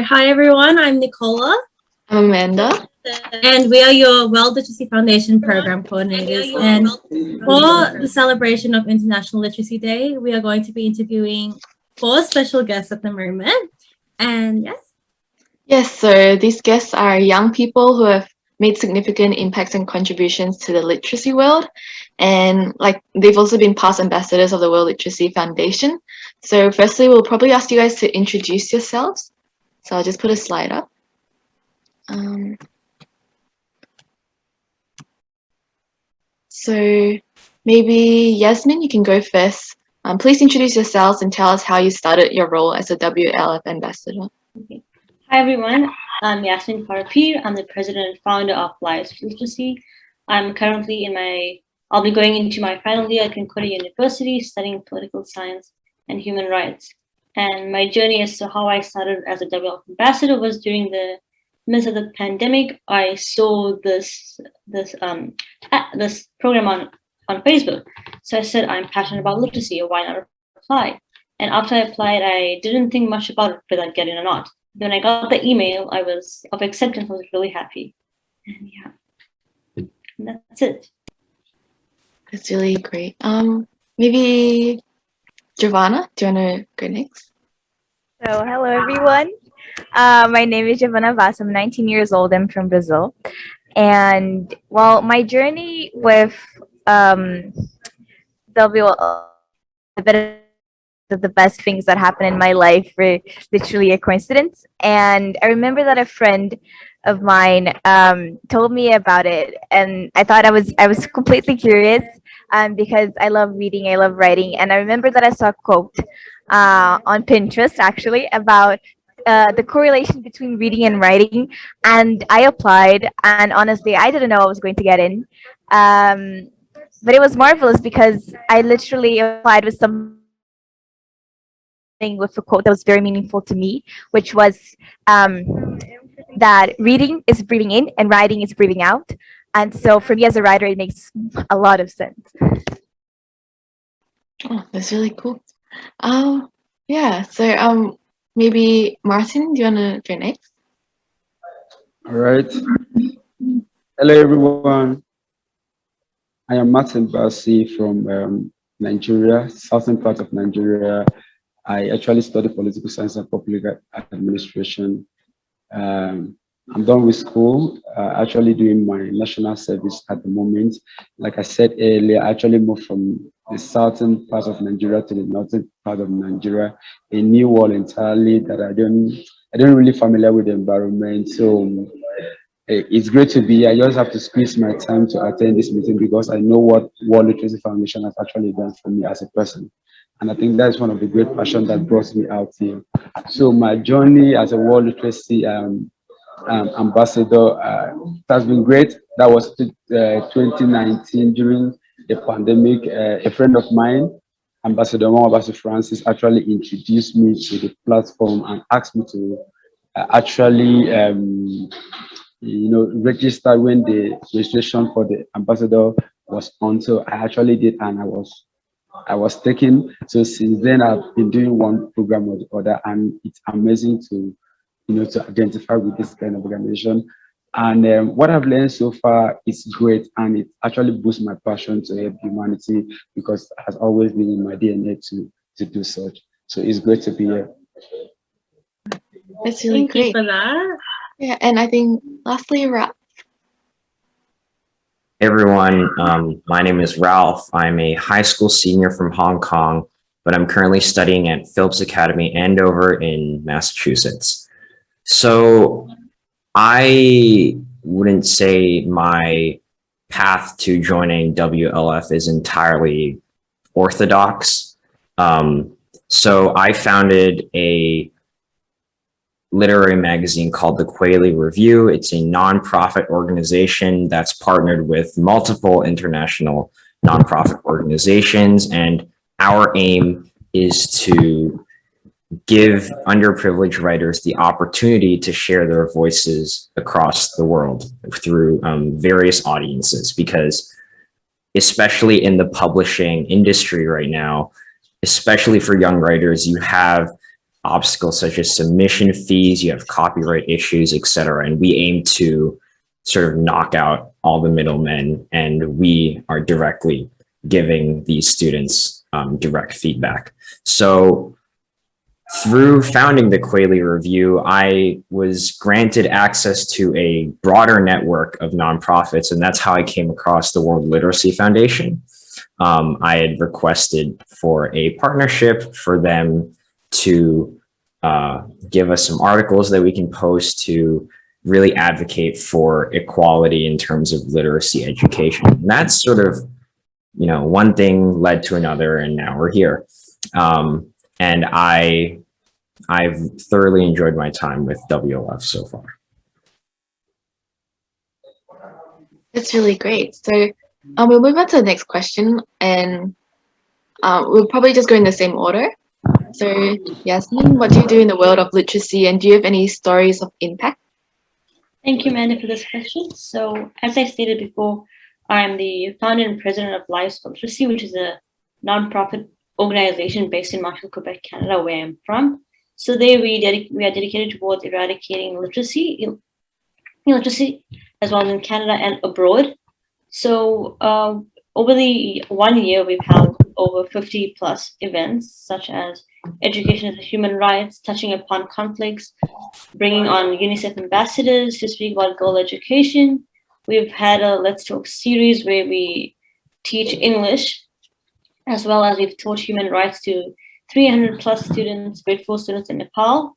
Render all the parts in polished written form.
Hi everyone, I'm Nicola. I'm Amanda. And we are your World Literacy Foundation program coordinators. And for the celebration of International Literacy Day, we are going to be interviewing 4 special guests at the moment. And yes? Yes, so these guests are young people who have made significant impacts and contributions to the literacy world. And they've also been past ambassadors of the World Literacy Foundation. So firstly, we'll probably ask you guys to introduce yourselves. So I'll just put a slide up. So maybe Yasmin, you can go first. Please introduce yourselves and tell us how you started your role as a WLF ambassador. Okay. Hi everyone, I'm Yasmin Farapir. I'm the president and founder of Lives for Literacy. I'm currently I'll be going into my final year at Concordia University studying political science and human rights. And my journey as to how I started as a WLF ambassador was during the midst of the pandemic. I saw this program on Facebook. So I said, I'm passionate about literacy, why not apply? And after I applied, I didn't think much about it, whether I'd get in or not. When I got the email, I was of acceptance, I was really happy. And yeah, and that's it. That's really great. Maybe Giovanna, do you want to go next? So, hello everyone. My name is Giovanna Vaz. I'm 19 years old. I'm from Brazil. And well, my journey with WLF, the best things that happened in my life were literally a coincidence. And I remember that a friend of mine told me about it, and I thought I was completely curious because I love reading, I love writing, and I remember that I saw a quote on Pinterest actually about the correlation between reading and writing, and I applied, and honestly I didn't know I was going to get in, but it was marvelous because I literally applied with a quote that was very meaningful to me, which was that reading is breathing in and writing is breathing out. And so for me as a writer, it makes a lot of sense. Oh, that's really cool. Yeah, so maybe Martin, do you want to go next? All right. Hello, everyone. I am Martin Barcey from Nigeria, southern part of Nigeria. I actually studied political science and public administration. I'm done with school, actually doing my national service at the moment. Like I said earlier, I actually moved from the southern part of Nigeria to the northern part of Nigeria, a new world entirely that I don't really familiar with the environment. So it's great to be here. I just have to squeeze my time to attend this meeting because I know what World Literacy Foundation has actually done for me as a person. And I think that's one of the great passions that brought me out here. So my journey as a World Literacy ambassador has been great. That was 2019 during the pandemic. A friend of mine, Ambassador Mawabasi Francis, actually introduced me to the platform and asked me to actually register when the registration for the ambassador was on. So I actually did, and I was taken. So since then, I've been doing one program or the other, and it's amazing to identify with this kind of organization. And what I've learned so far is great, and it actually boosts my passion to help humanity because it has always been in my DNA to do such. So it's great to be here. That's really great. Thank you for that. Yeah, and I think lastly, Ralph. Hey everyone, my name is Ralph. I'm a high school senior from Hong Kong, but I'm currently studying at Phillips Academy, Andover in Massachusetts. So I wouldn't say my path to joining WLF is entirely orthodox. So I founded a literary magazine called the Quayle Review. It's a nonprofit organization that's partnered with multiple international nonprofit organizations, and our aim is to give underprivileged writers the opportunity to share their voices across the world through various audiences, because especially in the publishing industry right now, especially for young writers, you have obstacles such as submission fees, you have copyright issues, etc. And we aim to sort of knock out all the middlemen, and we are directly giving these students direct feedback. So through founding the Quayle Review, I was granted access to a broader network of nonprofits, and that's how I came across the World Literacy Foundation. I had requested for a partnership for them to give us some articles that we can post to really advocate for equality in terms of literacy education. And that's sort of, you know, one thing led to another, and now we're here. And I've thoroughly enjoyed my time with WLF so far. That's really great. So we'll move on to the next question, and we'll probably just go in the same order. So Yasmin, what do you do in the world of literacy, and do you have any stories of impact? Thank you, Amanda, for this question. So as I stated before, I'm the founder and president of Lives for Literacy, which is a nonprofit organization based in Montreal, Quebec, Canada, where I'm from. So there we are dedicated towards eradicating illiteracy as well as in Canada and abroad. So over the 1 year, we've held over 50 plus events, such as education as a human rights, touching upon conflicts, bringing on UNICEF ambassadors to speak about girl education. We've had a Let's Talk series where we teach English, as well as we've taught human rights to 300 plus students, grade 4 students in Nepal.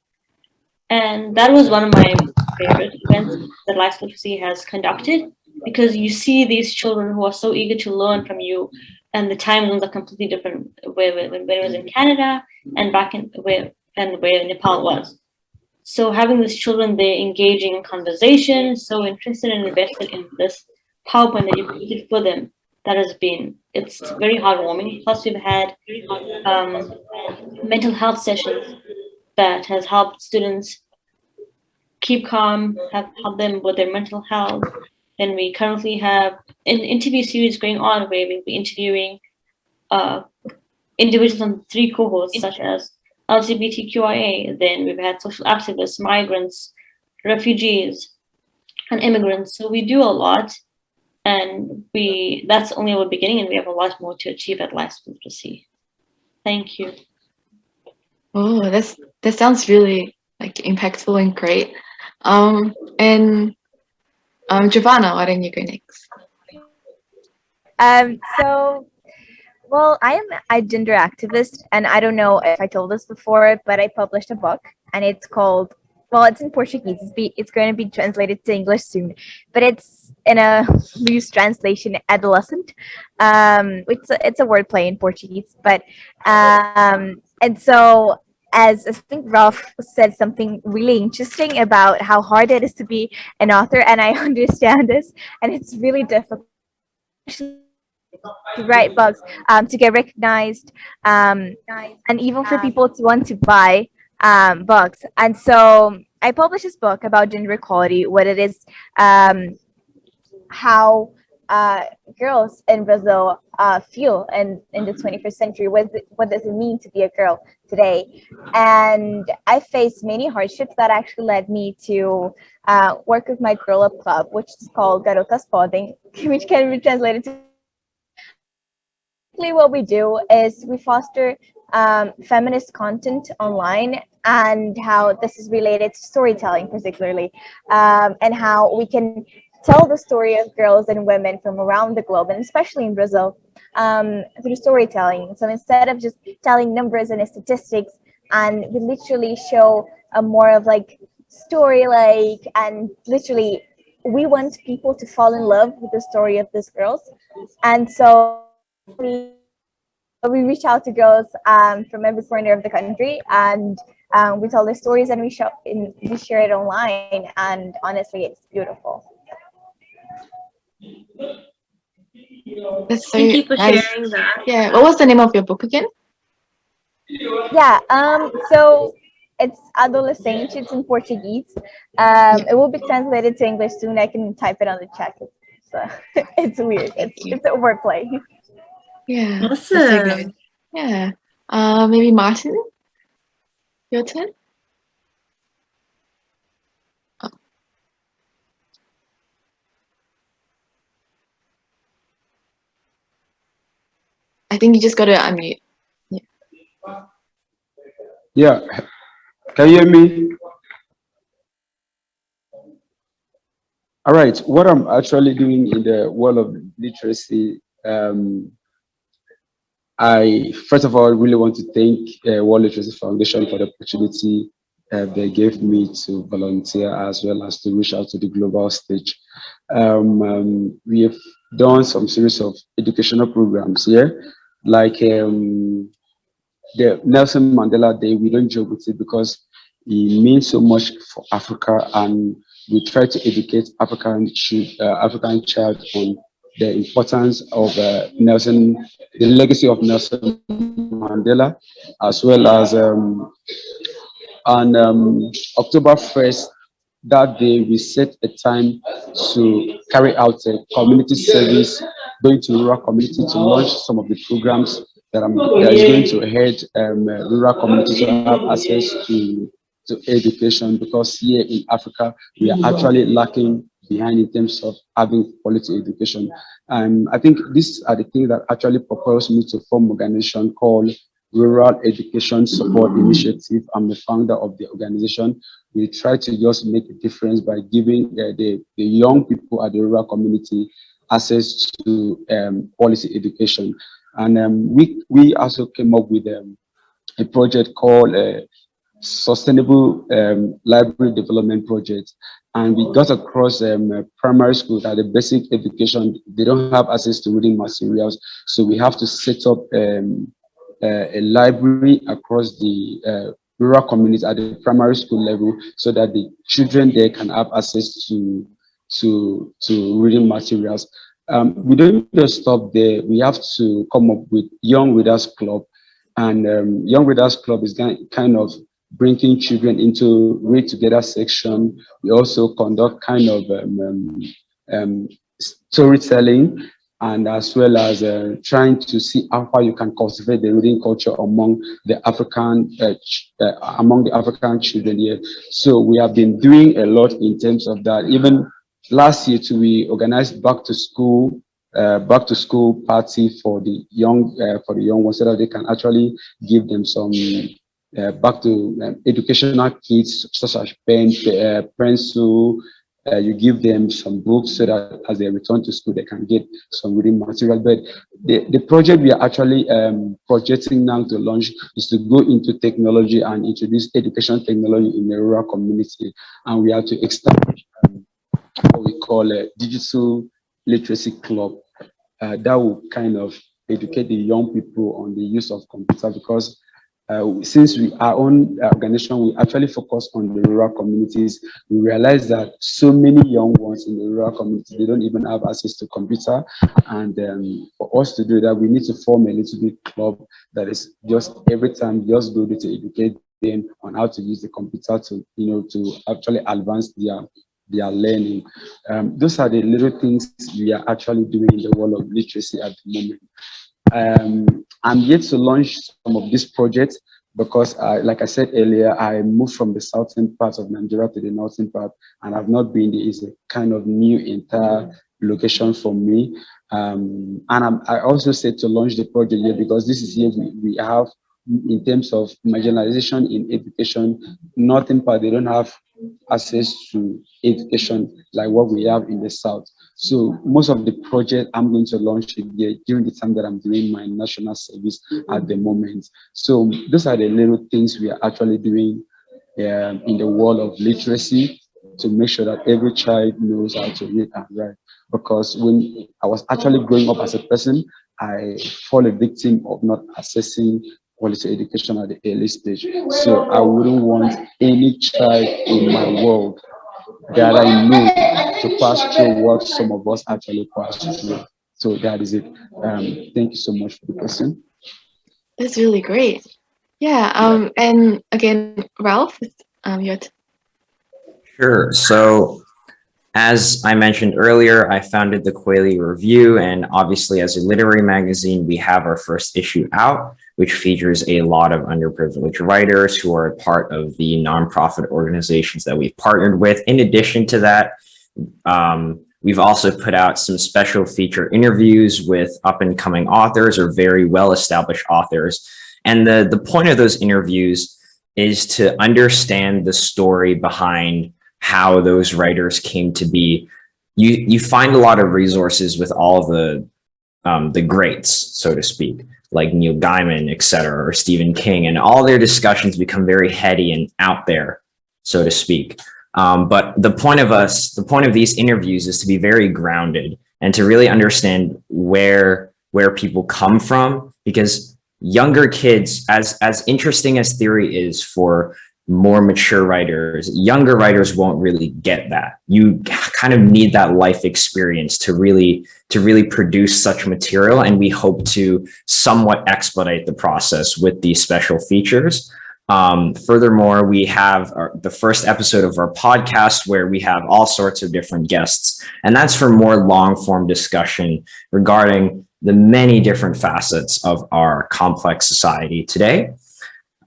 And that was one of my favorite events that Lives for Literacy has conducted, because you see these children who are so eager to learn from you, and the time zones are completely different when it was in Canada and back in where Nepal was. So having these children there engaging in conversation, so interested and invested in this PowerPoint that you created for them, it's very heartwarming. Plus we've had mental health sessions that has helped students keep calm, have helped them with their mental health. And we currently have an interview series going on where we'll be interviewing individuals on 3 cohorts, such as LGBTQIA. Then we've had social activists, migrants, refugees, and immigrants. So we do a lot, and that's only our beginning, and we have a lot more to achieve at Lives for Literacy. Thank you. Oh, that sounds really like impactful and great. And Giovanna, why don't you go next? Well, I am a gender activist, and I don't know if I told this before, but I published a book, and it's called, well, it's in Portuguese. It's going to be translated to English soon, but it's in a loose translation, adolescent. It's a wordplay in Portuguese, but and so, as I think Ralph said something really interesting about how hard it is to be an author, and I understand this, and it's really difficult to write books, to get recognized, and even for people to want to buy books. And so I published this book about gender equality, what it is, how girls in Brazil feel in the 21st century. What does it mean to be a girl today? And I faced many hardships that actually led me to work with my Girl Up Club, which is called Garotas Podem, which can be translated to. What we do is we foster feminist content online, and how this is related to storytelling particularly, and how we can tell the story of girls and women from around the globe, and especially in Brazil, through storytelling. So instead of just telling numbers and statistics, and we literally show a more of like story, and literally we want people to fall in love with the story of these girls. And so we reach out to girls from every corner of the country, and we tell their stories, and we share it online, and honestly, it's beautiful. That's so Thank you for nice. sharing that. Yeah, what was the name of your book again? Yeah, so it's adolescente, it's in Portuguese. It will be translated to English soon. I can type it on the chat. So it's weird. It's a wordplay. Yeah, that's so Awesome. good. Yeah. Maybe Martin, your turn. Oh. I think you just got to unmute. Yeah, can you hear me? All right, what I'm actually doing in the world of literacy, I first of all really want to thank World Literacy Foundation for the opportunity they gave me to volunteer as well as to reach out to the global stage. We have done some series of educational programs here, like the Nelson Mandela Day. We don't joke with it because it means so much for Africa, and we try to educate African child on the importance of the legacy of Nelson Mandela, as well as on October 1st, that day we set a time to carry out a community service, going to rural community to launch some of the programs that is going to help rural communities to have access to education, because here in Africa we are actually lacking behind in terms of having quality education. I think these are the things that actually propelled me to form an organization called Rural Education Support Initiative. I'm the founder of the organization. We try to just make a difference by giving the young people at the rural community access to quality education. And we also came up with a project called Sustainable Library Development Project. And we got across primary school that the basic education, they don't have access to reading materials. So we have to set up a library across the rural communities at the primary school level, so that the children there can have access to reading materials. We don't just stop there. We have to come up with Young Readers Club, and Young Readers Club is kind of bringing children into read together section. We also conduct kind of storytelling, and as well as trying to see how far you can cultivate the reading culture among the African children here. So we have been doing a lot in terms of that. Even last year too, we organized back to school party for the young ones, so that they can actually give them some back to educational kits such as pencil. You give them some books so that as they return to school, they can get some reading material. But the project we are actually projecting now to launch is to go into technology and introduce education technology in the rural community. And we have to establish what we call a digital literacy club that will kind of educate the young people on the use of computer, because since our own organization, we actually focus on the rural communities. We realize that so many young ones in the rural community, they don't even have access to computer. And for us to do that, we need to form a little bit club that is just every time just go to educate them on how to use the computer to, to actually advance their learning. Those are the little things we are actually doing in the world of literacy at the moment. I'm yet to launch some of these projects because, like I said earlier, I moved from the southern part of Nigeria to the northern part, and I've not been there. It's a kind of new entire location for me. And I also said to launch the project here because this is here we have, in terms of marginalization in education, northern part, they don't have access to education like what we have in the south. So most of the project I'm going to launch it during the time that I'm doing my national service at the moment. So those are the little things we are actually doing in the world of literacy to make sure that every child knows how to read and write. Because when I was actually growing up as a person, I fall a victim of not accessing quality education at the early stage. So I wouldn't want any child in my world that I know to pass through what some of us actually pass through. So that is it. Thank you so much for the question. That's really great. Yeah, and again, Ralph, your Sure. So, as I mentioned earlier, I founded the Quayle Review, and obviously, as a literary magazine, we have our first issue out, which features a lot of underprivileged writers who are a part of the nonprofit organizations that we've partnered with. In addition to that, we've also put out some special feature interviews with up and coming authors or very well established authors. And the point of those interviews is to understand the story behind how those writers came to be. You find a lot of resources with all the greats, so to speak, like Neil Gaiman, et cetera, or Stephen King, and all their discussions become very heady and out there, so to speak. But the point of these interviews is to be very grounded and to really understand where people come from, because younger kids, as interesting as theory is for more mature writers, younger writers won't really get that. You kind of need that life experience to really produce such material, and we hope to somewhat expedite the process with these special features. Furthermore, we have the first episode of our podcast where we have all sorts of different guests, and that's for more long form discussion regarding the many different facets of our complex society today.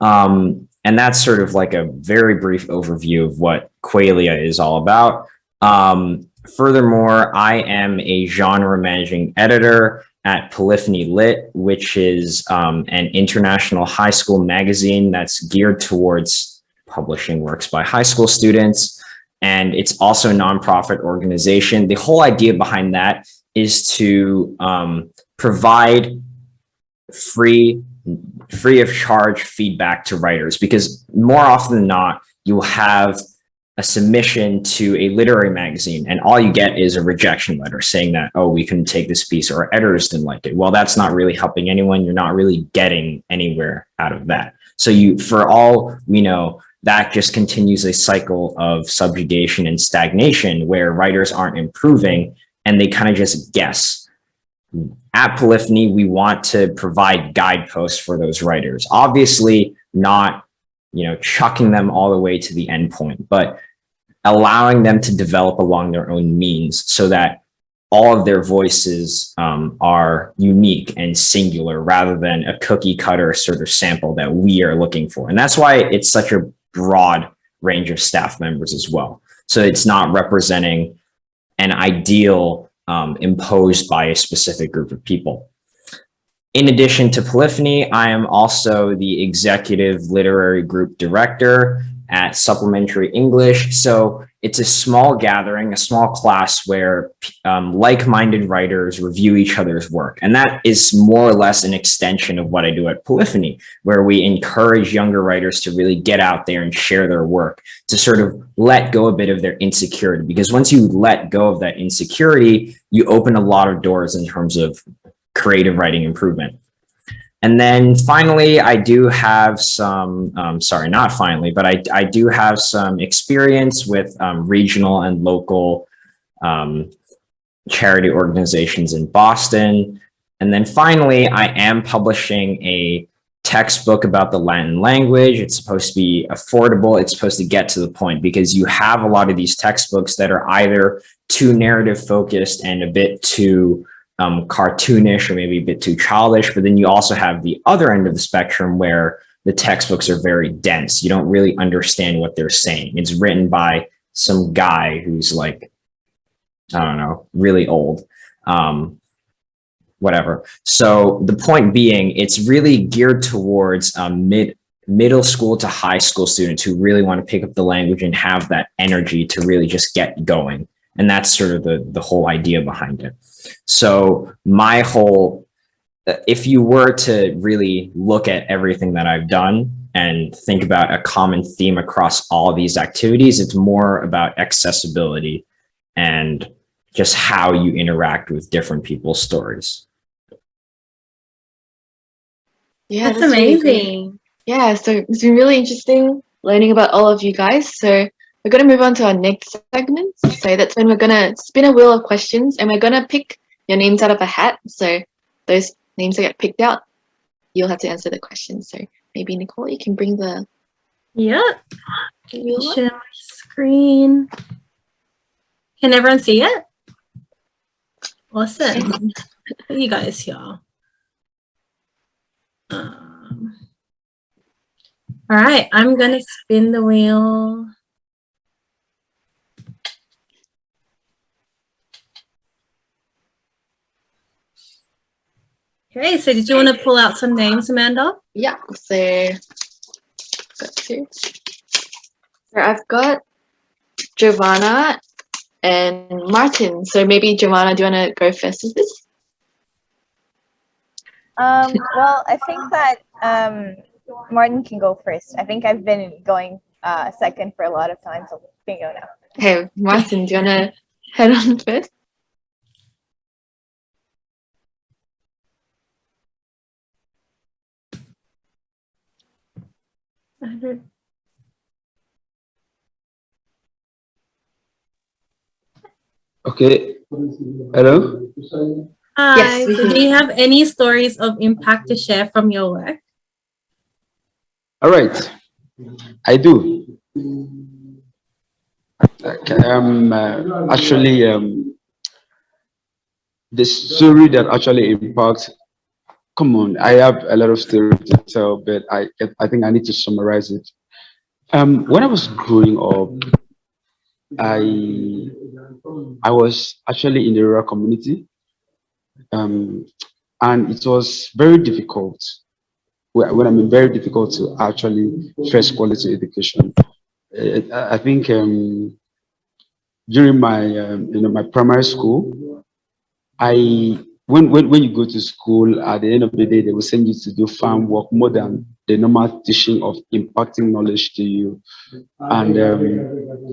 And that's sort of like a very brief overview of what Qualia is all about. Furthermore, I am a genre managing editor at Polyphony Lit, which is an international high school magazine that's geared towards publishing works by high school students. And it's also a nonprofit organization. The whole idea behind that is to provide free of charge feedback to writers, because more often than not, you'll have a submission to a literary magazine and all you get is a rejection letter saying that, oh, we couldn't take this piece, or our editors didn't like it. Well, that's not really helping anyone. You're not really getting anywhere out of that. So for all we know, that just continues a cycle of subjugation and stagnation where writers aren't improving and they kind of just guess. At Polyphony, we want to provide guideposts for those writers. Obviously, not chucking them all the way to the end point, but allowing them to develop along their own means so that all of their voices are unique and singular rather than a cookie cutter sort of sample that we are looking for. And that's why it's such a broad range of staff members as well. So it's not representing an ideal imposed by a specific group of people. In addition to Polyphony, I am also the executive literary group director at Supplementary English. So it's a small gathering, a small class where like-minded writers review each other's work. And that is more or less an extension of what I do at Polyphony, where we encourage younger writers to really get out there and share their work, to sort of let go a bit of their insecurity. Because once you let go of that insecurity, you open a lot of doors in terms of creative writing improvement. And then finally, I do have some, sorry, not finally, but I do have some experience with regional and local charity organizations in Boston. And then finally, I am publishing a textbook about the Latin language. It's supposed to be affordable. It's supposed to get to the point, because you have a lot of these textbooks that are either too narrative focused and a bit too cartoonish or maybe a bit too childish, but then you also have the other end of the spectrum where the textbooks are very dense. You don't really understand what they're saying. It's written by some guy who's like, I don't know, really old, whatever. So the point being, it's really geared towards middle school to high school students who really want to pick up the language and have that energy to really just get going. And that's sort of the whole idea behind it. So my whole, if you were to really look at everything that I've done and think about a common theme across all of these activities, it's more about accessibility and just how you interact with different people's stories. Yeah, That's amazing. Yeah, so it's been really interesting learning about all of you guys. So we're going to move on to our next segment. So that's when we're going to spin a wheel of questions and we're going to pick your names out of a hat. So those names that get picked out, you'll have to answer the question. So maybe Nicole, you can bring the Yep. wheel up. Share my screen. Can everyone see it? Awesome. Look at you guys here. All right, I'm gonna spin the wheel. Okay, so did you want to pull out some names, Amanda? Yeah, so got two. So I've got Giovanna and Martin. So maybe Giovanna, do you want to go first with this? Well, I think that Martin can go first. I think I've been going second for a lot of time, so you can go now. Okay, Martin, do you want to head on first? Okay. Hello. Hi. Yes, we So can. do you have any stories of impact to share from your work? All right. I do. Okay, actually, the story that actually impacts. Come on, I have a lot of stories to tell, but I think I need to summarize it. When I was growing up, I I was actually in the rural community, um, and it was very difficult. When I mean very difficult to actually first quality education. I think during my my primary school, I when you go to school at the end of the day, they will send you to do farm work more than the normal teaching of impacting knowledge to you. And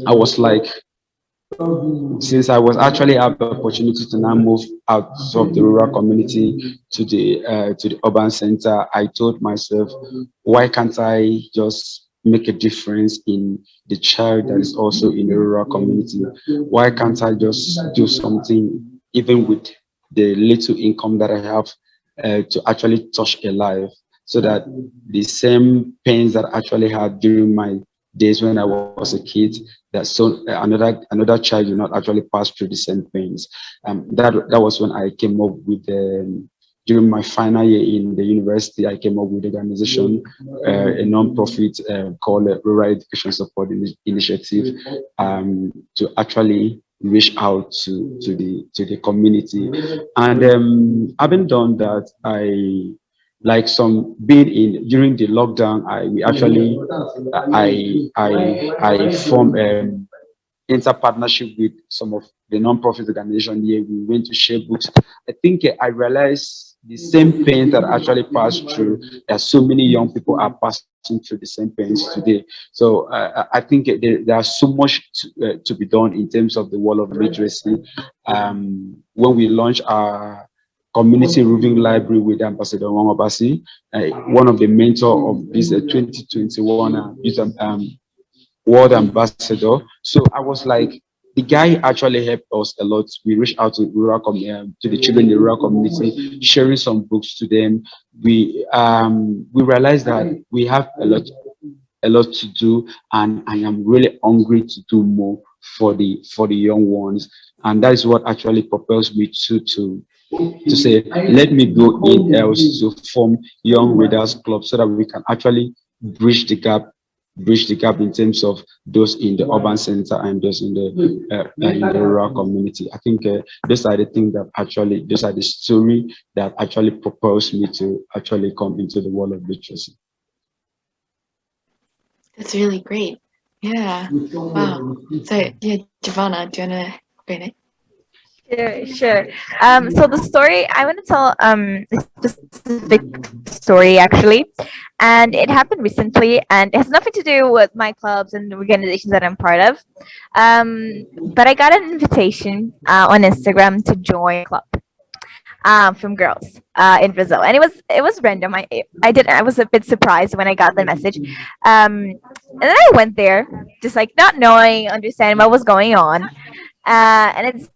I was like, since I was actually have the opportunity to now move out of the rural community to the urban center, I told myself, why can't I just make a difference in the child that is also in the rural community? Why can't I just do something even with the little income that I have to actually touch a life, so that the same pains that I actually had during my days when I was a kid, that so another child will not actually pass through the same pains. That was when I came up with during my final year in the university, I came up with an organization, a non-profit called Rural Education Support Initiative, to actually reach out to the community. And having done that, I like some being in during the lockdown, I formed inter partnership with some of the non-profit organization here. We went to share books. I think I realized the same pain that I actually passed through, that so many young people are passing through the same pains today. So I think there's so much to be done in terms of the world of literacy. When we launched our community reading library with Ambassador Barcey, one of the mentor of this 2021 youth world ambassador. So I was like, the guy actually helped us a lot. We reached out to to the children in the rural community, sharing some books to them. We realized that we have a lot to do, and I am really hungry to do more for the young ones. And that is what actually propels me to say, let me go in else to form young readers club, so that we can actually bridge the gap in terms of those in the urban center and those in the rural community. I think those are the things that actually, those are the story that actually propels me to actually come into the world of literacy. That's really great. Yeah. Wow. So yeah, Giovanna, do you want to go next? Sure. So the story I want to tell a specific story actually, and it happened recently, and it has nothing to do with my clubs and organizations that I'm part of. But I got an invitation on Instagram to join a club from girls in Brazil, and it was random. I was a bit surprised when I got the message, and then I went there just like not knowing, understanding what was going on, and it's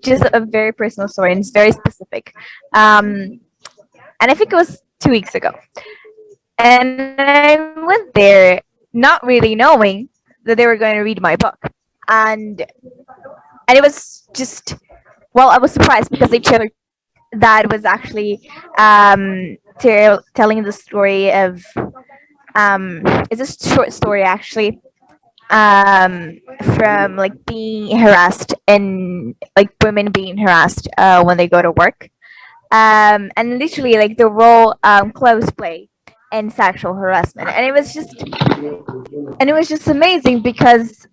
just a very personal story and it's very specific. And I think it was 2 weeks ago. And I went there not really knowing that they were going to read my book. And it was just, well, I was surprised because they chose that was actually telling the story of it's a short story actually, from like being harassed and like women being harassed when they go to work, and literally like the role clothes play in sexual harassment, and it was just amazing because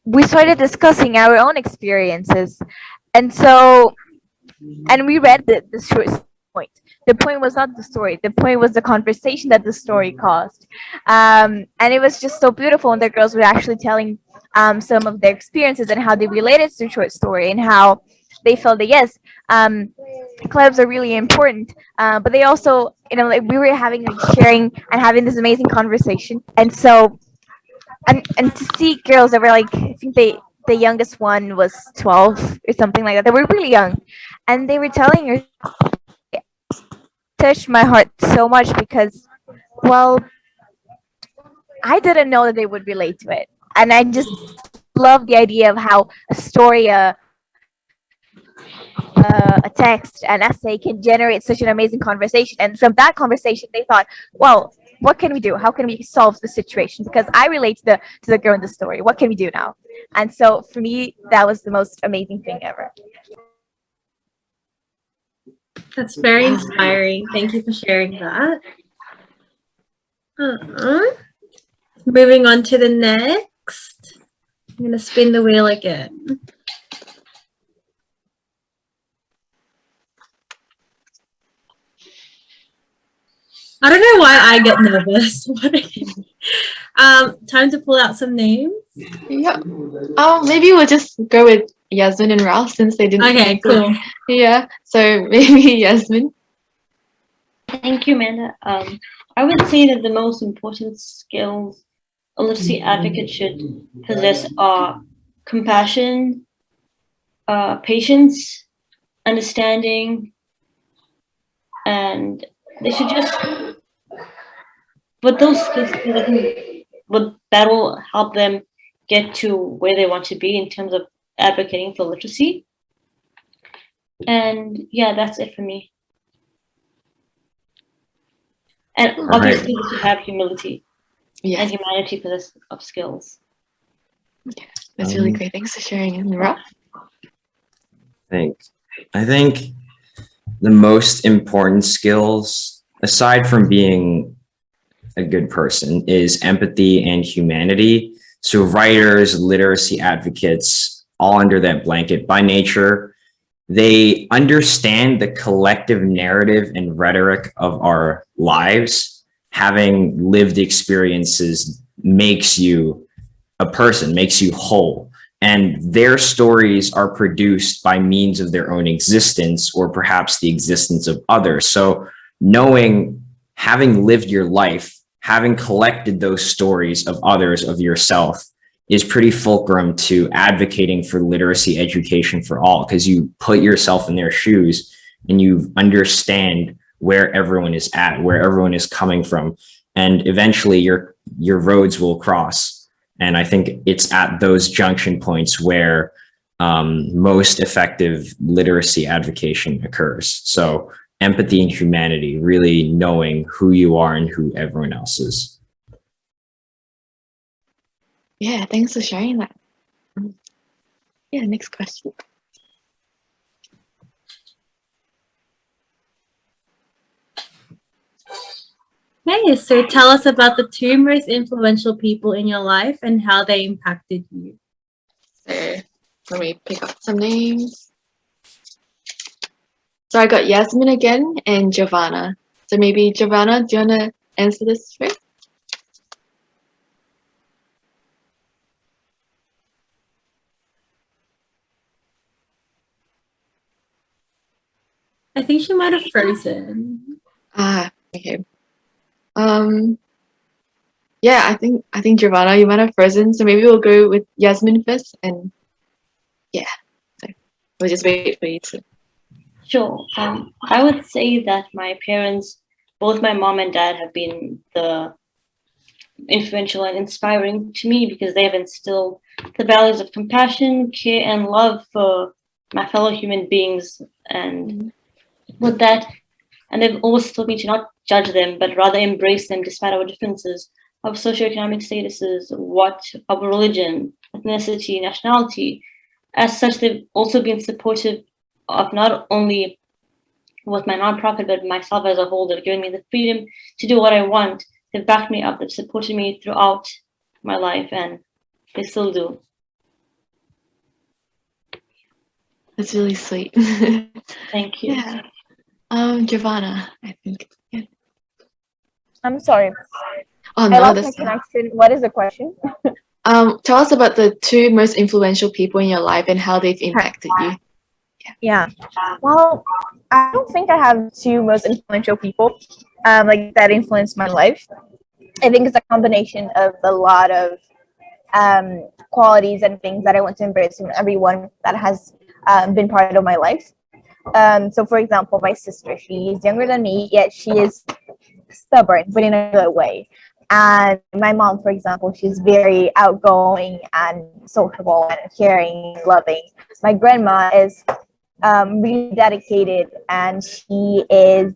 we started discussing our own experiences, and so and we read the short point. The point was not the story. The point was the conversation that the story caused, and it was just so beautiful. And the girls were actually telling some of their experiences and how they related to the short story and how they felt that yes, clubs are really important, but they also, you know, like we were having like sharing and having this amazing conversation, and so and to see girls that were like, I think the youngest one was 12 or something like that. They were really young, and they were telling her, touched my heart so much because, well, I didn't know that they would relate to it, and I just love the idea of how a story, a text, an essay can generate such an amazing conversation. And from that conversation, they thought, well, what can we do? How can we solve the situation? Because I relate to the girl in the story. What can we do now? And so for me, that was the most amazing thing ever. That's very inspiring. Thank you for sharing that. Moving on to the next. I'm going to spin the wheel again. I don't know why I get nervous. Time to pull out some names. Yeah. Maybe we'll just go with Yasmin and Ralph since they didn't. Okay, cool. Yeah. So maybe Yasmin. Thank you, Amanda. I would say that the most important skills a literacy advocate should possess are compassion, patience, understanding, and they should just, but those skills, but that will help them get to where they want to be in terms of advocating for literacy. And yeah, that's it for me. And obviously, we should have humility and humanity for this of skills. Yeah, that's really great. Thanks for sharing. And Rob? I think the most important skills, aside from being a good person, is empathy and humanity. So writers, literacy advocates, all under that blanket by nature, they understand the collective narrative and rhetoric of our lives. Having lived experiences makes you a person, makes you whole. And their stories are produced by means of their own existence or perhaps the existence of others. So knowing, having lived your life, having collected those stories of others, of yourself, is pretty fulcrum to advocating for literacy education for all, because you put yourself in their shoes and you understand where everyone is at, where everyone is coming from, and eventually your roads will cross. And I think it's at those junction points where most effective literacy advocation occurs. So empathy and humanity, really knowing who you are and who everyone else is. Yeah, thanks for sharing that. Yeah, next question. Hey, so tell us about the two most influential people in your life and how they impacted you. So let me pick up some names. So I got Yasmin again and Giovanna. So maybe Giovanna, do you want to answer this first? I think she might have frozen. Okay. Yeah, I think Giovanna, you might have frozen. So maybe we'll go with Yasmin first, and yeah, so we'll just wait for you to. Sure. I would say that my parents both my mom and dad have been the influential and inspiring to me because they have instilled the values of compassion, care, and love for my fellow human beings. And with that, and they've always taught me to not judge them, but rather embrace them despite our differences of socioeconomic statuses, of religion, ethnicity, nationality. As such, they've also been supportive of not only with my nonprofit, but myself as a whole. They've given me the freedom to do what I want. They've backed me up. They've supported me throughout my life, and they still do. That's really sweet. Thank you. Yeah. Giovanna, I think. Yeah. I'm sorry. Oh I no, lost my that's connection. What is the question? tell us about the two most influential people in your life and how they've impacted you. Yeah. Well, I don't think I have two most influential people like that influenced my life. I think it's a combination of a lot of qualities and things that I want to embrace from everyone that has been part of my life. So, for example, my sister, she's younger than me, yet she is stubborn, but in a good way. And my mom, for example, she's very outgoing and sociable and caring, loving. My grandma is really dedicated, and she is,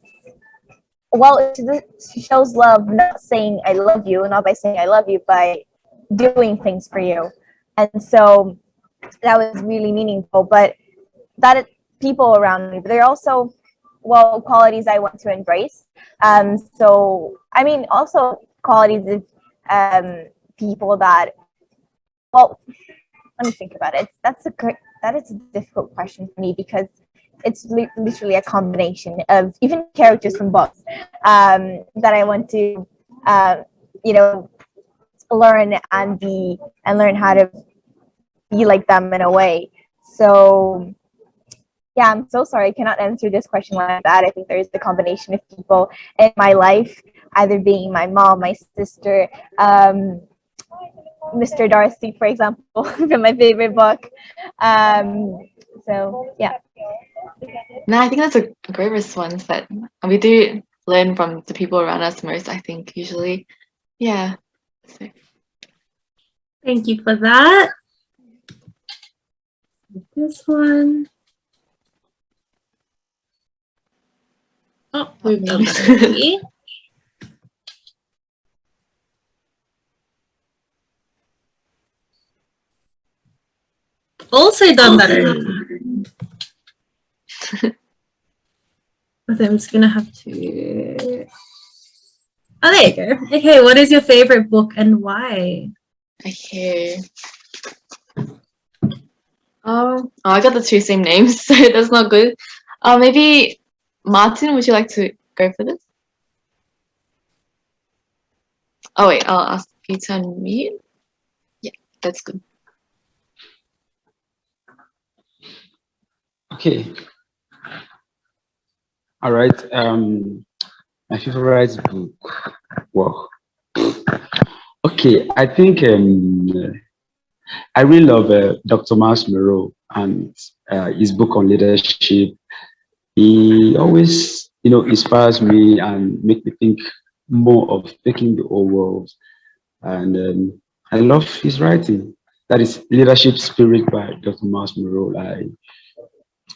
well, she shows love not saying I love you, not by saying I love you, by doing things for you. And so that was really meaningful. But that is people around me, but they're also, well, qualities I want to embrace. So I mean, also qualities of people that, well, let me think about it. That is a difficult question for me because it's literally a combination of even characters from books that I want to, learn and learn how to be like them in a way. So yeah, I'm so sorry I cannot answer this question like that. I think there is the combination of people in my life, either being my mom, my sister, Mr. Darcy, for example, from my favorite book. So yeah. No, I think that's a great response. But we do learn from the people around us most, I think, usually. Yeah. So. Thank you for that. This one. Oh, we've done that already. Also done that already. But I'm just gonna have to. Oh, there you go. Okay, what is your favorite book and why? Okay. Oh, I got the two same names, so that's not good. Maybe Martin, would you like to go for this? Oh wait, I'll ask you to unmute. Yeah, that's good. Okay. All right. My favorite book. Wow. Okay, I think I really love Dr. Miles Monroe and his book on leadership. He always, inspires me and make me think more of taking the whole world. And I love his writing. That is Leadership Spirit by Dr. Miles Monroe.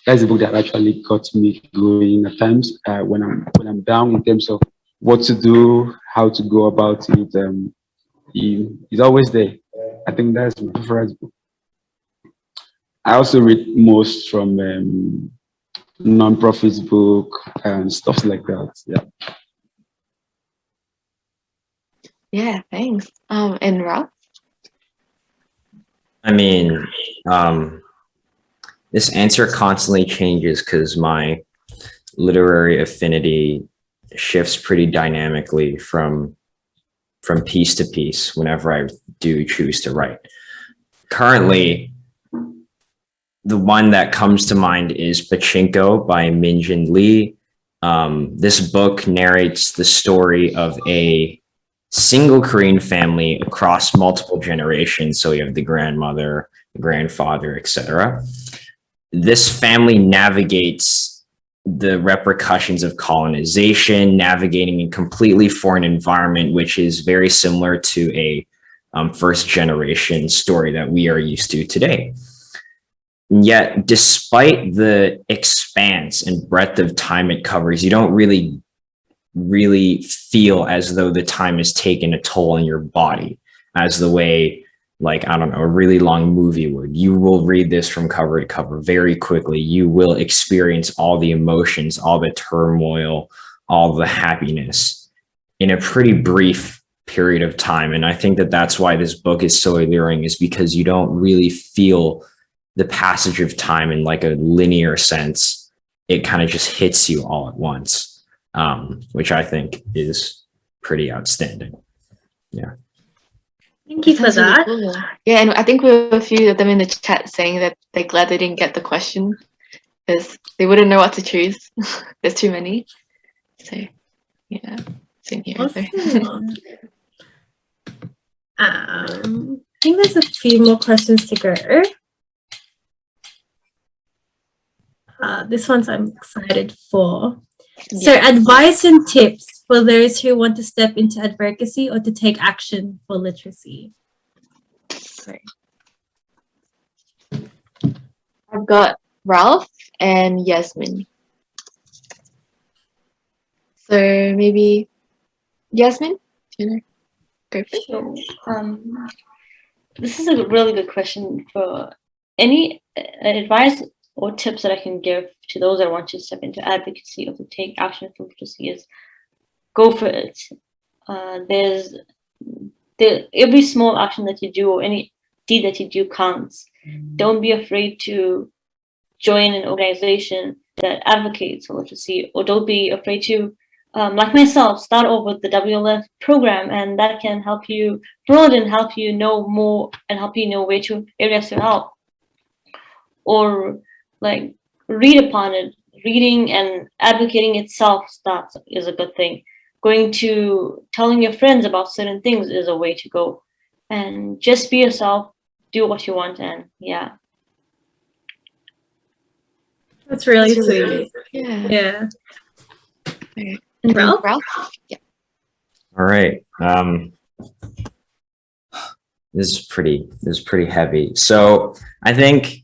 That's a book that actually got me going at times when I'm down in terms of what to do, how to go about it. He's always there. I think that's my favorite book. I also read most from non-profits book and stuff like that. Yeah. Yeah, thanks. And Ralph? I mean, this answer constantly changes because my literary affinity shifts pretty dynamically from piece to piece whenever I do choose to write. Currently, the one that comes to mind is Pachinko by Min-Jin Lee. This book narrates the story of a single Korean family across multiple generations. So you have the grandmother, the grandfather, etc. This family navigates the repercussions of colonization, navigating a completely foreign environment, which is very similar to a first generation story that we are used to today. And yet, despite the expanse and breadth of time it covers, you don't really feel as though the time has taken a toll on your body as the way, like, I don't know, a really long movie would. You will read this from cover to cover very quickly. You will experience all the emotions, all the turmoil, all the happiness in a pretty brief period of time. And I think that that's why this book is so alluring, is because you don't really feel the passage of time in like a linear sense. It kind of just hits you all at once, which I think is pretty outstanding. Yeah. Thank you for that. Really cool. Yeah, and I think we have a few of them in the chat saying that they're glad they didn't get the question because they wouldn't know what to choose. There's too many. So, yeah, same here. Awesome. I think there's a few more questions to go. This one's I'm excited for. So, advice and tips for those who want to step into advocacy or to take action for literacy. I've got Ralph and Yasmin. So maybe Yasmin, do you know? Go for it. So, this is a really good question. For any advice or tips that I can give to those that want to step into advocacy or to take action for literacy is go for it. Every small action that you do or any deed that you do counts. Don't be afraid to join an organization that advocates for literacy, or don't be afraid to, like myself, start off with the WLF program, and that can help you broaden, help you know more, and help you know areas to help. Or like read upon it. Reading and advocating itself is a good thing. Telling your friends about certain things is a way to go. And just be yourself, do what you want, and yeah. That's really sweet. Yeah. Okay. And Ralph? Yeah. All right. This is pretty heavy. So I think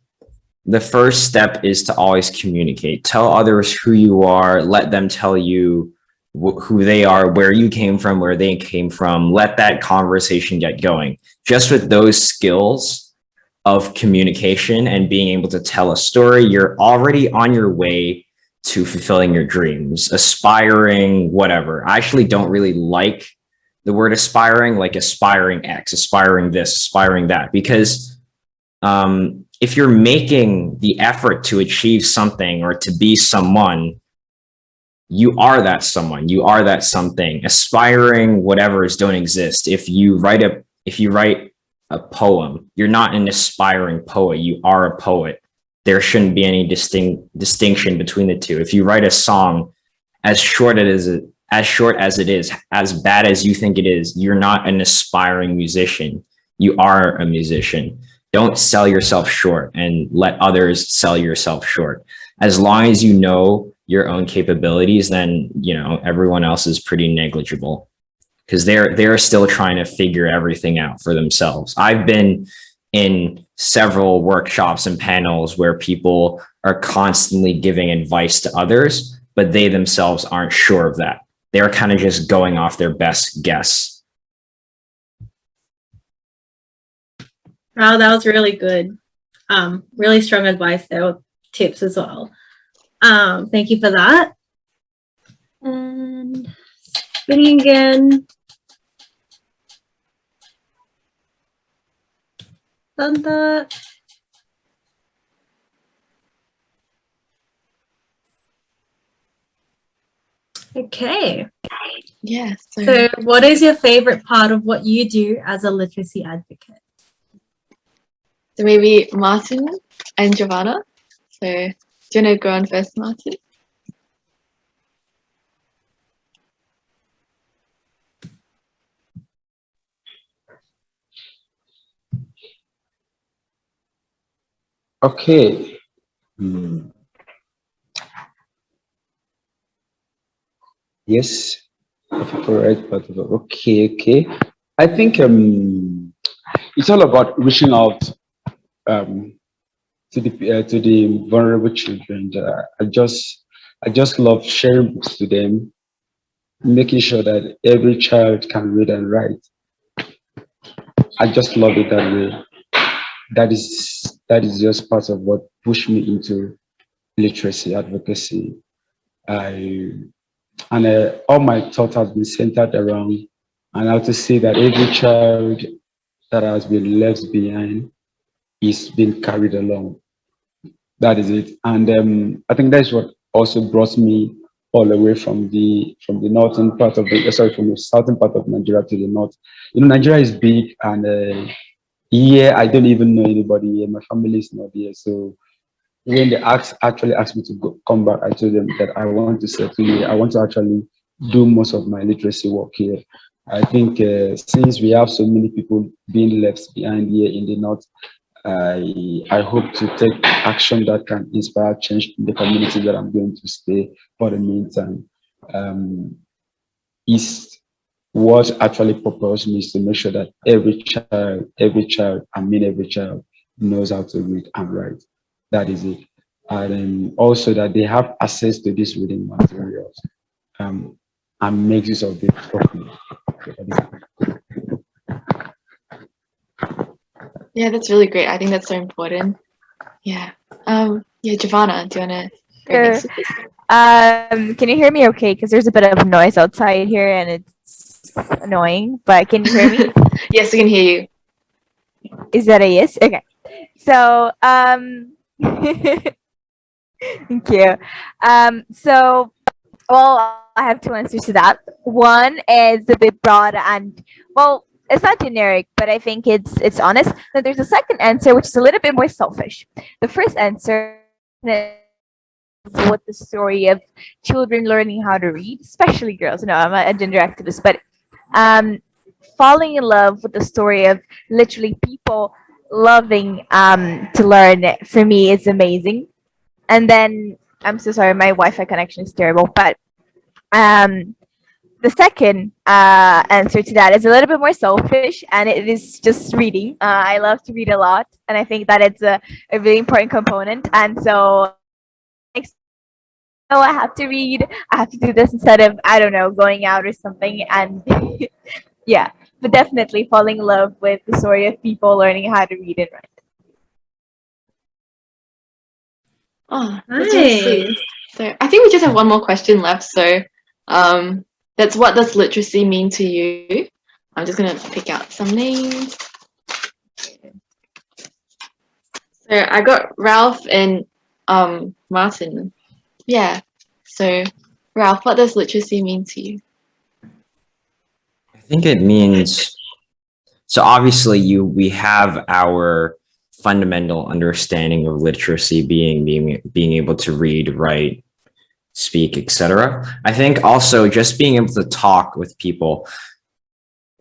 the first step is to always communicate. Tell others who you are. Let them tell you who they are, where you came from, where they came from. Let that conversation get going. Just with those skills of communication and being able to tell a story, you're already on your way to fulfilling your dreams, aspiring, whatever. I actually don't really like the word aspiring, like aspiring X, aspiring this, aspiring that, because if you're making the effort to achieve something or to be someone, you are that someone, you are that something. Aspiring whatevers don't exist. If you write a poem, you're not an aspiring poet, you are a poet. There shouldn't be any distinction between the two. If you write a song as short as it is, as bad as you think it is, you're not an aspiring musician. You are a musician. Don't sell yourself short and let others sell yourself short. As long as you know your own capabilities, then everyone else is pretty negligible, because they're still trying to figure everything out for themselves. I've been in several workshops and panels where people are constantly giving advice to others, but they themselves aren't sure of that. They're kind of just going off their best guess. Wow, that was really good. Really strong advice there with tips as well. Thank you for that. And spinning again. Done that. Okay. Yeah. So what is your favorite part of what you do as a literacy advocate? So maybe Martin and Giovanna. So do you want to go on first, Martin? Okay. Yes, correct, but okay. I think it's all about reaching out um, to the vulnerable children. I just love sharing books to them, making sure that every child can read and write. I just love it that way. That is just part of what pushed me into literacy advocacy. I all my thought has been centered around and how to see that every child that has been left behind is being carried along. That is it. And I think that's what also brought me all the way from the northern part of the sorry from the southern part of Nigeria to the north. Nigeria is big, and here I don't even know anybody here. My family is not here, so when they actually asked me to come back, I told them that I want to settle here. I want to actually do most of my literacy work here. I think since we have so many people being left behind here in the north, I hope to take action that can inspire change in the community that I'm going to stay for the meantime. Um, is what actually propels me is to make sure that I mean every child, knows how to read and write. That is it. And then also that they have access to these reading materials um, and make use of it properly. Yeah, that's really great. I think that's so important. Yeah. Yeah, Giovanna, do you wanna go next? Sure. Can you hear me okay? Because there's a bit of noise outside here and it's annoying, but can you hear me? Yes, we can hear you. Is that a yes? Okay. So, thank you. Well, I have two answers to that. One is a bit broad and, well, it's not generic, but I think it's honest. Then there's a second answer, which is a little bit more selfish. The first answer is what the story of children learning how to read, especially girls. No, I'm a gender activist, but um, falling in love with the story of literally people loving to learn for me is amazing. And then I'm so sorry, my Wi-Fi connection is terrible, but um, the second answer to that is a little bit more selfish, and it is just reading. I love to read a lot, and I think that it's a really important component. And so, I have to read, I have to do this instead of, I don't know, going out or something. And yeah, but definitely falling in love with the story of people learning how to read and write. Oh, that's really sweet. Nice. So I think we just have one more question left. So that's what does literacy mean to you? I'm just gonna pick out some names. So I got Ralph and Martin. Yeah. So Ralph, what does literacy mean to you? I think it means, so obviously we have our fundamental understanding of literacy being able to read, write, speak, etc. I think also just being able to talk with people.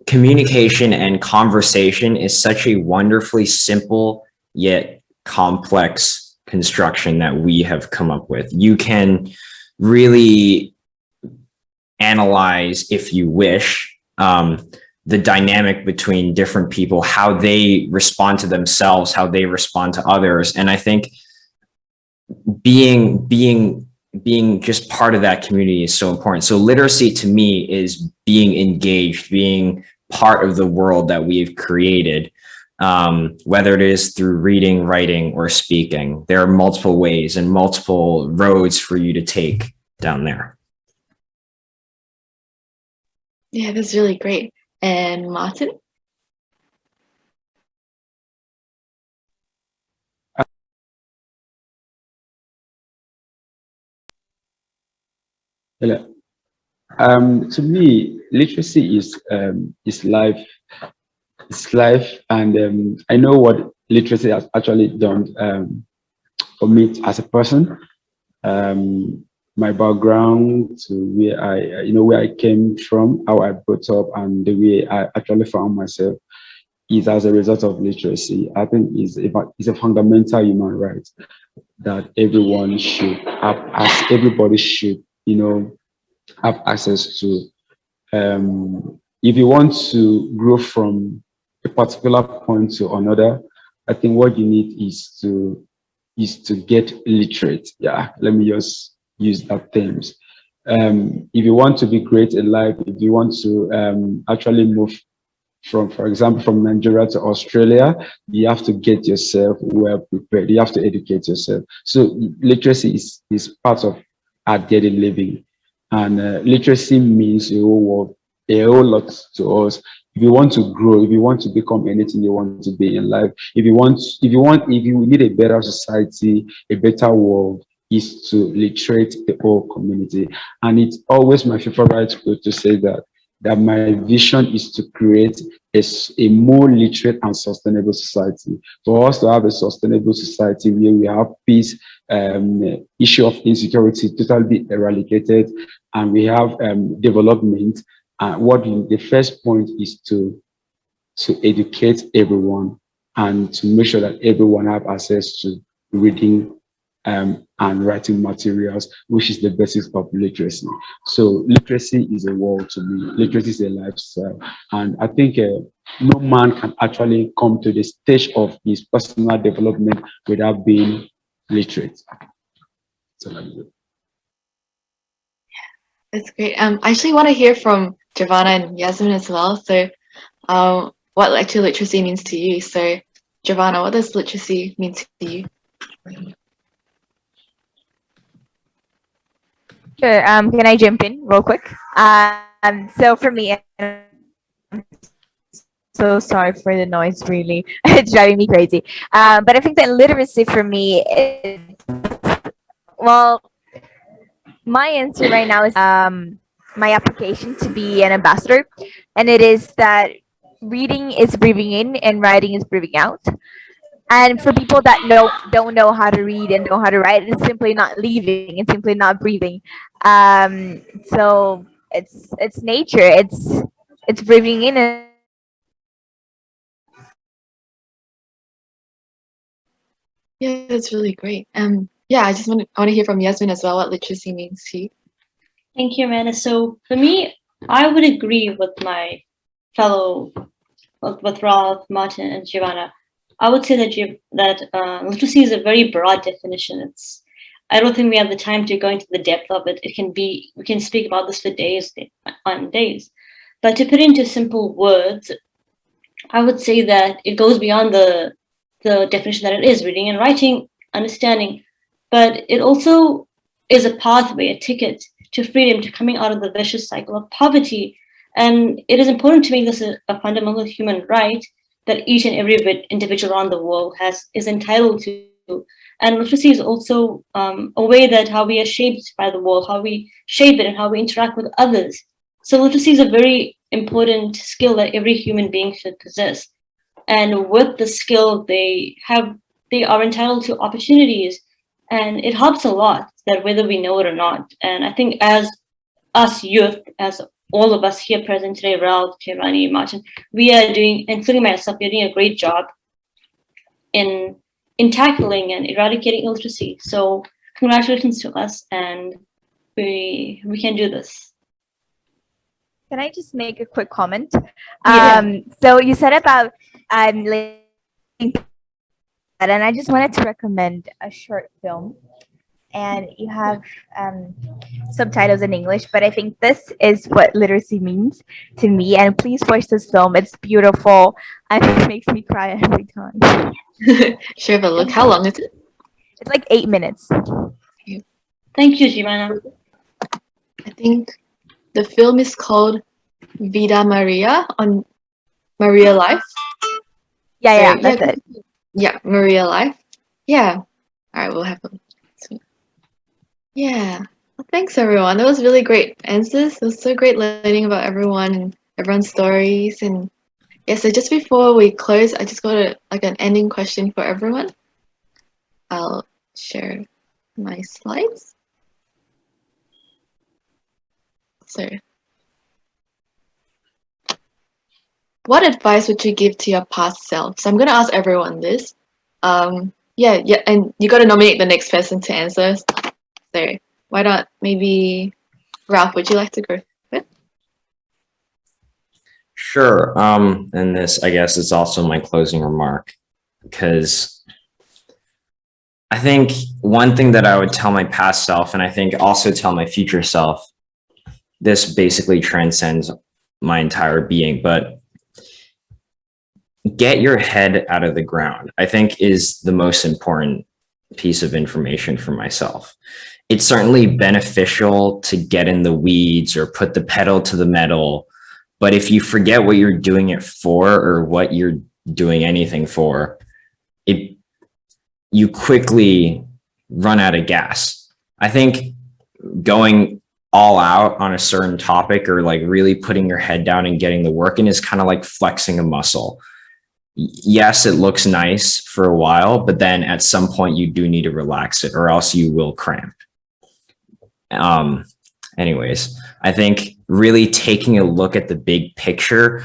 Communication and conversation is such a wonderfully simple yet complex construction that we have come up with. You can really analyze, if you wish, the dynamic between different people, how they respond to themselves, how they respond to others. And I think being just part of that community is so important. So literacy to me is being engaged, being part of the world that we've created, whether it is through reading, writing, or speaking. There are multiple ways and multiple roads for you to take down there. Yeah, that's really great. And Martin? Hello. To me, literacy is life. It's life, and I know what literacy has actually done for me as a person. My background to where where I came from, how I brought up, and the way I actually found myself is as a result of literacy. I think it's a fundamental human right that everyone should have, as everybody should, have access to. If you want to grow from a particular point to another, I think what you need is to get literate. Yeah, let me just use that terms. If you want to be great in life, if you want to actually move from, for example, from Nigeria to Australia, you have to get yourself well prepared. You have to educate yourself. So literacy is part of our daily living. And literacy means a whole lot to us. If you want to grow, if you want to become anything you want to be in life, if you need a better society, a better world, is to literate the whole community. And it's always my favorite quote to say that my vision is to create a more literate and sustainable society. For us to have a sustainable society where we have peace, issue of insecurity totally eradicated, and we have development. The first point is to educate everyone and to make sure that everyone have access to reading and writing materials, which is the basis of literacy. So literacy is a world to me. Literacy is a lifestyle. And I think no man can actually come to the stage of his personal development without being literate. So That's great. I actually want to hear from Giovanna and Yasmin as well. So what actually literacy means to you. So Giovanna, what does literacy mean to you? Sure. Can I jump in real quick? So for me, I'm so sorry for the noise. Really, it's driving me crazy. But I think that literacy for me is, well, my answer right now is my application to be an ambassador, and it is that reading is breathing in and writing is breathing out. And for people that don't know how to read and know how to write, it's simply not leaving. It's simply not breathing. So it's nature. It's breathing in and Yeah, that's really great. Yeah, I want to hear from Yasmin as well what literacy means to you. Thank you, Amanda. So for me, I would agree with my fellow, with Ralph, Martin, and Giovanna. I would say that literacy is a very broad definition. I don't think we have the time to go into the depth of it. We can speak about this for days on days. But to put into simple words, I would say that it goes beyond the definition that it is reading and writing, understanding, but it also is a pathway, a ticket to freedom, to coming out of the vicious cycle of poverty. And it is important to make this a fundamental human right that each and every individual around the world is entitled to. And literacy is also a way that how we are shaped by the world, how we shape it, and how we interact with others. So literacy is a very important skill that every human being should possess. And with the skill they are entitled to opportunities, and it helps a lot that whether we know it or not. And I think as us youth, as all of us here present today, Ralph, Tirani, Martin, we are doing, including myself, we're doing a great job in tackling and eradicating illiteracy. So congratulations to us, and we can do this. Can I just make a quick comment? Yeah. So you said about and I just wanted to recommend a short film, and you have subtitles in English, but I think this is what literacy means to me. And please watch this film; it's beautiful and it makes me cry every time. Sure, but look, how long is it? It's like 8 minutes. Thank you, Giovanna. I think the film is called Vida Maria on Maria Life. Yeah, So, that's it. Yeah, Maria Life. Yeah. All right, we'll have them. Yeah. Well, thanks, everyone. That was really great answers. It was so great learning about everyone and everyone's stories. And yeah, so just before we close, I just got an ending question for everyone. I'll share my slides. So, what advice would you give to your past self? So I'm going to ask everyone this. Yeah, and you got to nominate the next person to answer. So why not maybe Ralph, would you like to go? Sure. And this, I guess, is also my closing remark, because I think one thing that I would tell my past self, and I think also tell my future self, this basically transcends my entire being, but get your head out of the ground, I think, is the most important piece of information for myself. It's certainly beneficial to get in the weeds or put the pedal to the metal, but if you forget what you're doing it for or what you're doing anything for, you quickly run out of gas. I think going all out on a certain topic or like really putting your head down and getting the work in is kind of like flexing a muscle. Yes, it looks nice for a while, but then at some point you do need to relax it or else you will cramp. Anyways, I think really taking a look at the big picture.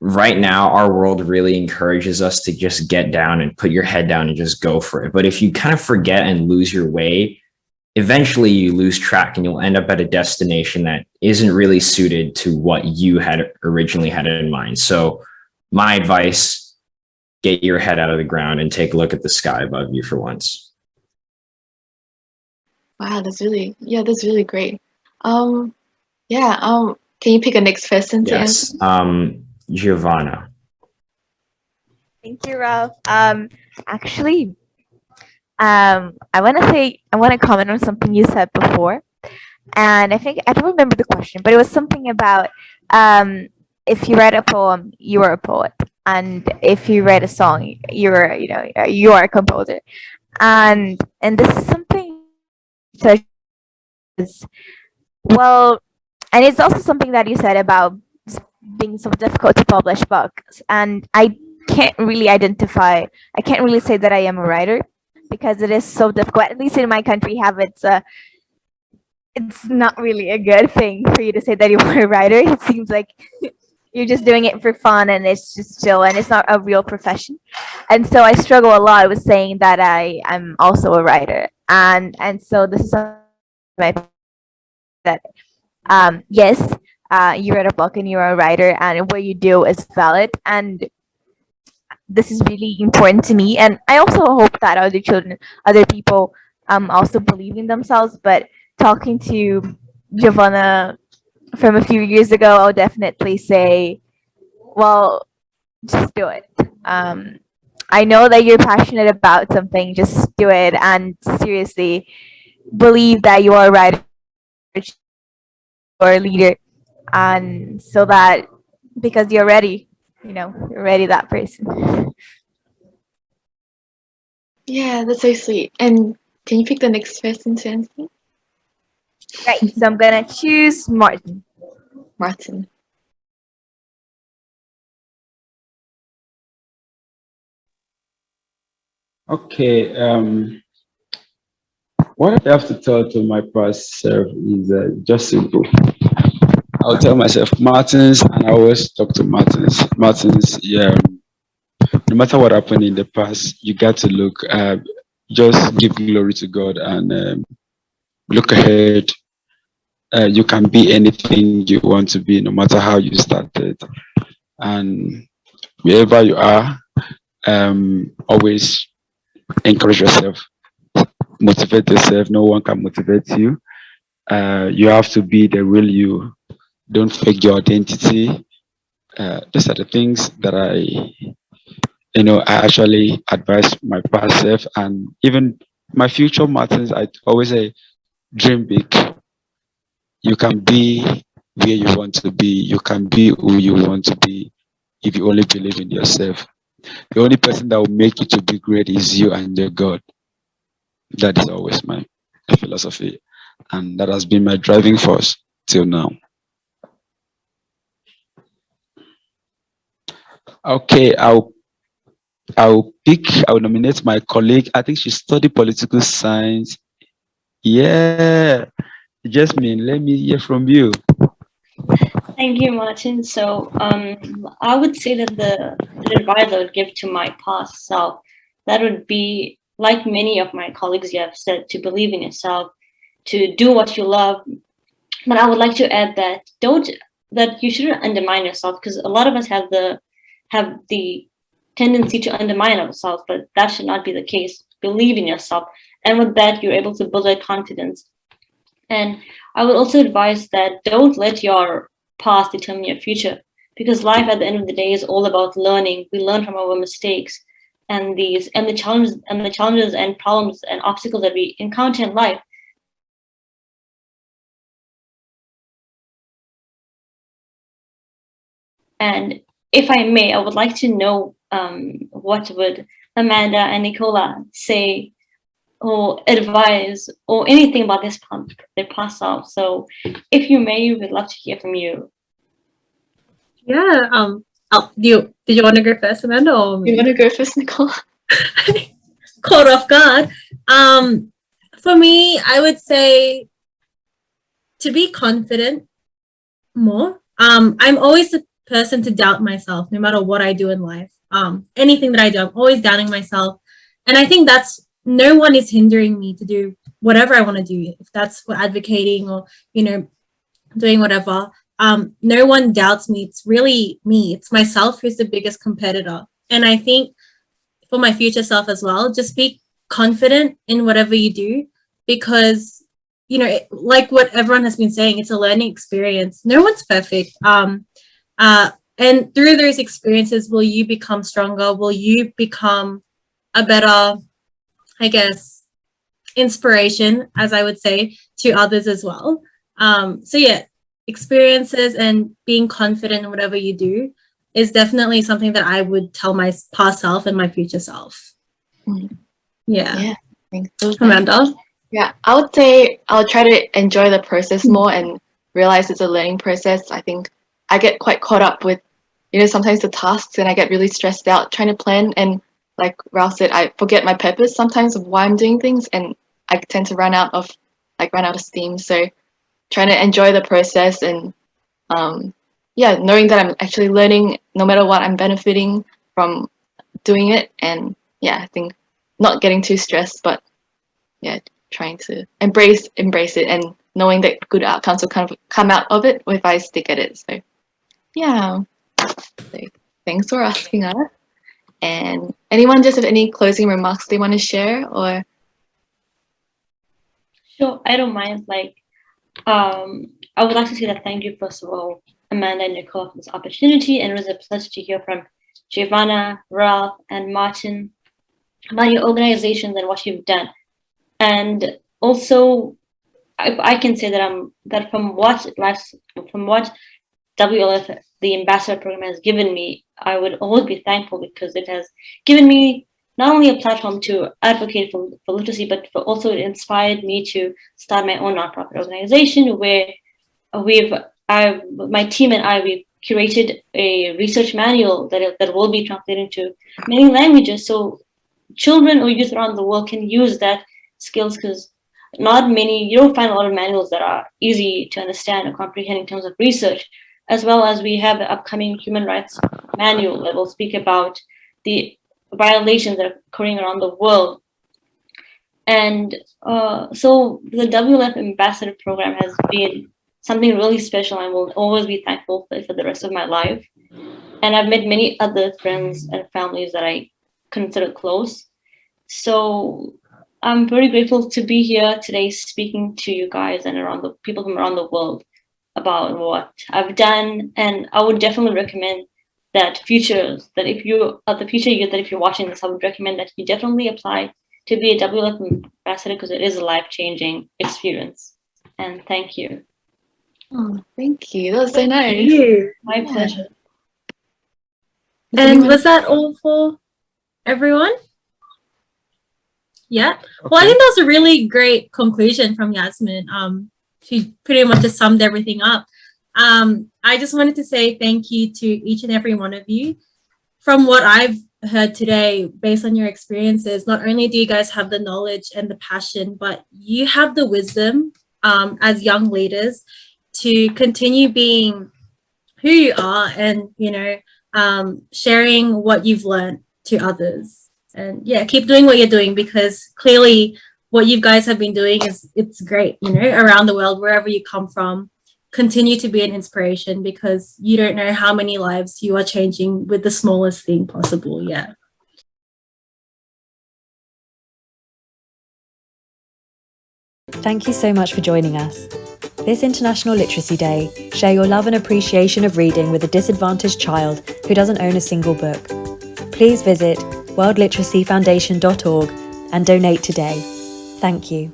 Right now, our world really encourages us to just get down and put your head down and just go for it. But if you kind of forget and lose your way, eventually you lose track and you'll end up at a destination that isn't really suited to what you had originally had in mind. So my advice, get your head out of the ground and take a look at the sky above you for once. Wow, that's really great. Can you pick a next person to answer? Yes, Giovanna. Thank you, Ralph. Actually, I want to comment on something you said before, and I don't remember the question, but it was something about if you write a poem, you are a poet, and if you write a song, you are a composer, and this is something that is, well, and it's also something that you said about being so difficult to publish books, and I can't really say that I am a writer because it is so difficult. At least in my country, it's not really a good thing for you to say that you are a writer. It seems like you're just doing it for fun and it's just chill and it's not a real profession. And so I struggle a lot with saying that I'm also a writer, and so this is my that yes, you read a book and you're a writer and what you do is valid, and this is really important to me, and I also hope that other people also believe in themselves. But talking to Giovanna from a few years ago, I'll definitely say, well, just do it. I know that you're passionate about something, just do it, and seriously believe that you are a writer or a leader, and so that because you're ready, you're ready that person. Yeah, that's so sweet. And can you pick the next person to answer? Right, so I'm gonna choose Martin. Martin. Okay. What I have to tell to my past self is just simple. I'll tell myself Martins, and I always talk to Martins. Martins, yeah. No matter what happened in the past, you got to look. Just give glory to God and look ahead. You can be anything you want to be, no matter how you started. And wherever you are, always encourage yourself, motivate yourself. No one can motivate you. You have to be the real you. Don't fake your identity. These are the things that I actually advise my past self and even my future Martins. I always say, dream big. You can be where you want to be. You can be who you want to be if you only believe in yourself. The only person that will make you to be great is you and your God. That is always my philosophy, and that has been my driving force till now. Okay, I'll nominate my colleague. I think she studied political science. Yeah, Jasmine, let me hear from you. Thank you, Martin. So I would say that the advice I would give to my past self, that would be, like many of my colleagues you have said, to believe in yourself, to do what you love, But I would like to add that you shouldn't undermine yourself, because a lot of us have the tendency to undermine ourselves, but that should not be the case. Believe in yourself, and with that, you're able to build that confidence. And I would also advise that don't let your past determine your future, because life at the end of the day is all about learning. We learn from our mistakes and the challenges and problems and obstacles that we encounter in life. And if I may, I would like to know what would Amanda and Nicola say or advise or anything about their past self. So if you may, we'd love to hear from you. Yeah. Did you want to go first, Amanda? Or You want to go first, Nicola? Caught off guard. For me, I would say to be confident more. I'm always the person to doubt myself, no matter what I do in life. Anything that I do, I'm always doubting myself, and I think no one is hindering me to do whatever I want to do. If that's for advocating or doing whatever. No one doubts me. It's really me. It's myself who's the biggest competitor. And I think for my future self as well, just be confident in whatever you do, because, like what everyone has been saying, it's a learning experience. No one's perfect. And through those experiences, will you become stronger? Will you become a better, I guess, inspiration, as I would say, to others as well. So yeah, experiences and being confident in whatever you do is definitely something that I would tell my past self and my future self. Yeah. Thanks. So Amanda? Yeah, I would say I'll try to enjoy the process more and realize it's a learning process. I think I get quite caught up with, sometimes the tasks, and I get really stressed out trying to plan. And like Ralph said, I forget my purpose sometimes of why I'm doing things, and I tend to run out of steam. So trying to enjoy the process and knowing that I'm actually learning, no matter what, I'm benefiting from doing it. And I think not getting too stressed, but trying to embrace it, and knowing that good outcomes will kind of come out of it if I stick at it. So so thanks for asking us. And anyone just have any closing remarks they want to share? Or Sure, I don't mind. I would like to say that thank you, first of all, Amanda and Nicole, for this opportunity, and it was a pleasure to hear from Giovanna, Ralph, and Martin about your organizations and what you've done. And also, I can say that from what WLF, the ambassador program, has given me, I would always be thankful, because it has given me not only a platform to advocate for literacy, but also it inspired me to start my own nonprofit organization, where my team and I, we've curated a research manual that will be translated into many languages, so children or youth around the world can use that skills, because you don't find a lot of manuals that are easy to understand or comprehend in terms of research, as well as we have the upcoming human rights manual that will speak about the violations that are occurring around the world. And so the WLF Ambassador Program has been something really special. I will always be thankful for the rest of my life. And I've met many other friends and families that I consider close. So I'm very grateful to be here today speaking to you guys and around the people from around the world about what I've done. And I would definitely recommend that if you're watching this, I would recommend that you definitely apply to be a WLF ambassador, because it is a life-changing experience. And thank you. oh, thank you. That was so nice. My pleasure. And was that all for everyone? Yeah. Well, I think that was a really great conclusion from Yasmin. She pretty much just summed everything up. I just wanted to say thank you to each and every one of you. From what I've heard today, based on your experiences, not only do you guys have the knowledge and the passion, but you have the wisdom as young leaders to continue being who you are and, sharing what you've learned to others. And keep doing what you're doing, because clearly what you guys have been doing it's great, around the world, wherever you come from. continue to be an inspiration, because you don't know how many lives you are changing with the smallest thing possible. Yeah. Thank you so much for joining us. This International Literacy Day, share your love and appreciation of reading with a disadvantaged child who doesn't own a single book. Please visit worldliteracyfoundation.org and donate today. Thank you.